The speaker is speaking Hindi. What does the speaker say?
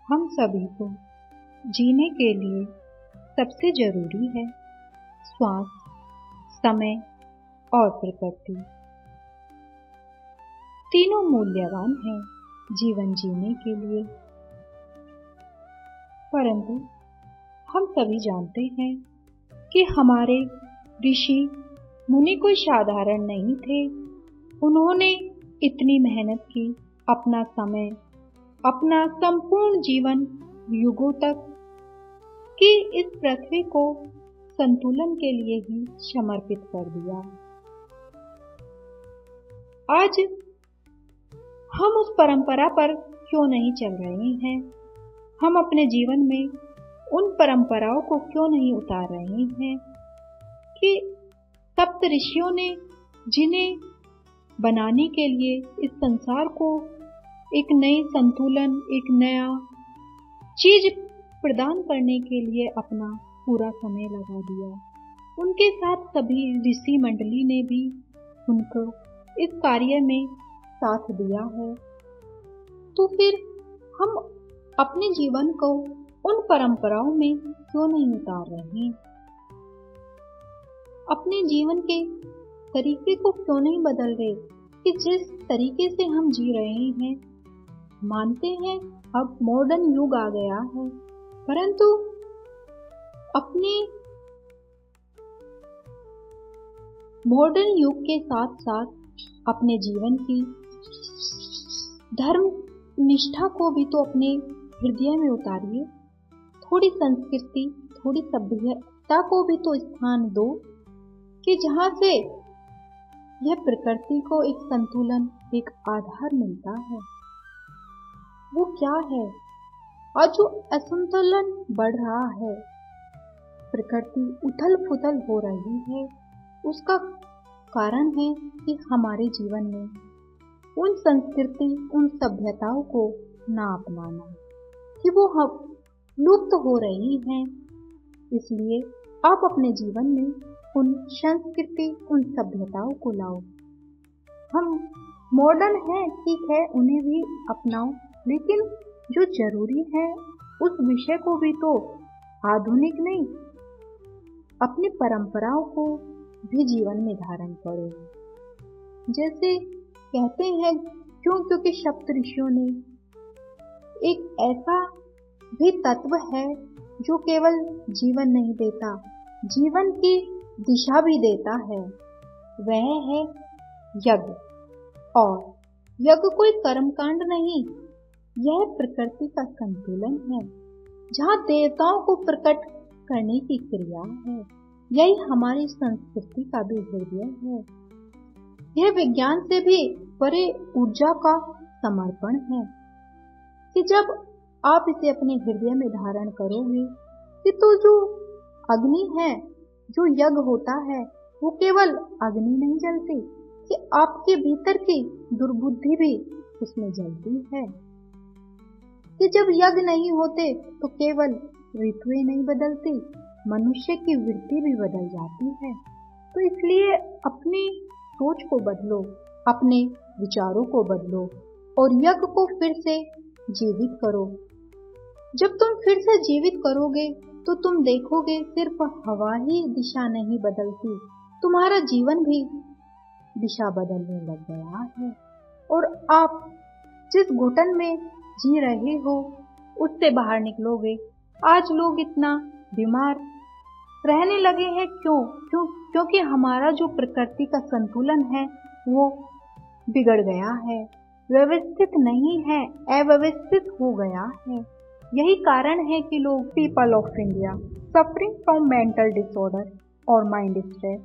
हम सभी को जीने के लिए सबसे जरूरी है श्वास, समय और प्रकृति। तीनों मूल्यवान हैं जीवन जीने के लिए। परंतु हम सभी जानते हैं कि हमारे ऋषि मुनि कोई साधारण नहीं थे। उन्होंने इतनी मेहनत की, अपना समय, अपना संपूर्ण जीवन युगों तक कि इस पृथ्वी को संतुलन के लिए ही समर्पित कर दिया। आज हम उस परंपरा पर क्यों नहीं चल रहे हैं? हम अपने जीवन में उन परंपराओं को क्यों नहीं उतार रहे हैं कि सप्त ऋषियों ने जिन्हें बनाने के लिए इस संसार को एक नए संतुलन, एक नया चीज प्रदान करने के लिए अपना पूरा समय लगा दिया। उनके साथ सभी ऋषि मंडली ने भी उनको इस कार्य में साथ दिया है। तो फिर हम अपने जीवन को उन परंपराओं में क्यों नहीं उतार रहे? अपने जीवन के तरीके को क्यों नहीं बदल रहे कि जिस तरीके से हम जी रहे हैं? मानते हैं अब मॉडर्न युग आ गया है, परंतु अपने मॉडर्न युग के साथ साथ अपने जीवन की धर्म निष्ठा को भी तो अपने हृदय में उतारिए। थोड़ी संस्कृति, थोड़ी सभ्यता को भी तो स्थान दो कि जहां से यह प्रकृति को एक संतुलन, एक आधार मिलता है। वो क्या है? और जो असंतुलन बढ़ रहा है, प्रकृति उथल पुथल हो रही है, उसका कारण है कि हमारे जीवन में उन संस्कृति, उन सभ्यताओं को ना अपनाना, कि वो हम लुप्त हो रही हैं। इसलिए आप अपने जीवन में उन संस्कृति, उन सभ्यताओं को लाओ। हम मॉडर्न हैं, ठीक है, उन्हें भी अपनाओ, लेकिन जो जरूरी है उस विषय को भी तो आधुनिक नहीं, अपनी परंपराओं को भी जीवन में धारण करो। जैसे कहते हैं क्योंकि सप्त ऋषियों ने एक ऐसा भी तत्व है जो केवल जीवन नहीं देता, जीवन की दिशा भी देता है। वह है यज्ञ। और यज्ञ कोई कर्मकांड नहीं, यह प्रकृति का संतुलन है, जहाँ देवताओं को प्रकट करने की क्रिया है। यही हमारी संस्कृति का भी हृदय है। यह विज्ञान से भी बड़े ऊर्जा का समर्पण है कि जब आप इसे अपने हृदय में धारण करोगे कि तो जो अग्नि है, जो यज्ञ होता है, वो केवल अग्नि नहीं जलती, कि आपके भीतर की दुर्बुद्धि भी उसमें जलती है। कि जब यज्ञ नहीं होते तो केवल ऋतुएं नहीं बदलती, मनुष्य की वृत्ति भी बदल जाती है। तो इसलिए अपनी सोच को बदलो, अपने विचारों को बदलो और यज्ञ को फिर से जीवित करो। जब तुम फिर से जीवित करोगे तो तुम देखोगे सिर्फ हवा ही दिशा नहीं बदलती, तुम्हारा जीवन भी दिशा बदलने लग गया है। और आप जिस घुटन में जी रहे हो उससे बाहर निकलोगे। आज लोग इतना बीमार रहने लगे हैं, क्योंकि हमारा जो प्रकृति का संतुलन है वो बिगड़ गया है, व्यवस्थित नहीं है, अव्यवस्थित हो गया है। यही कारण है कि लोग people of India suffering from mental disorder और माइंड स्ट्रेस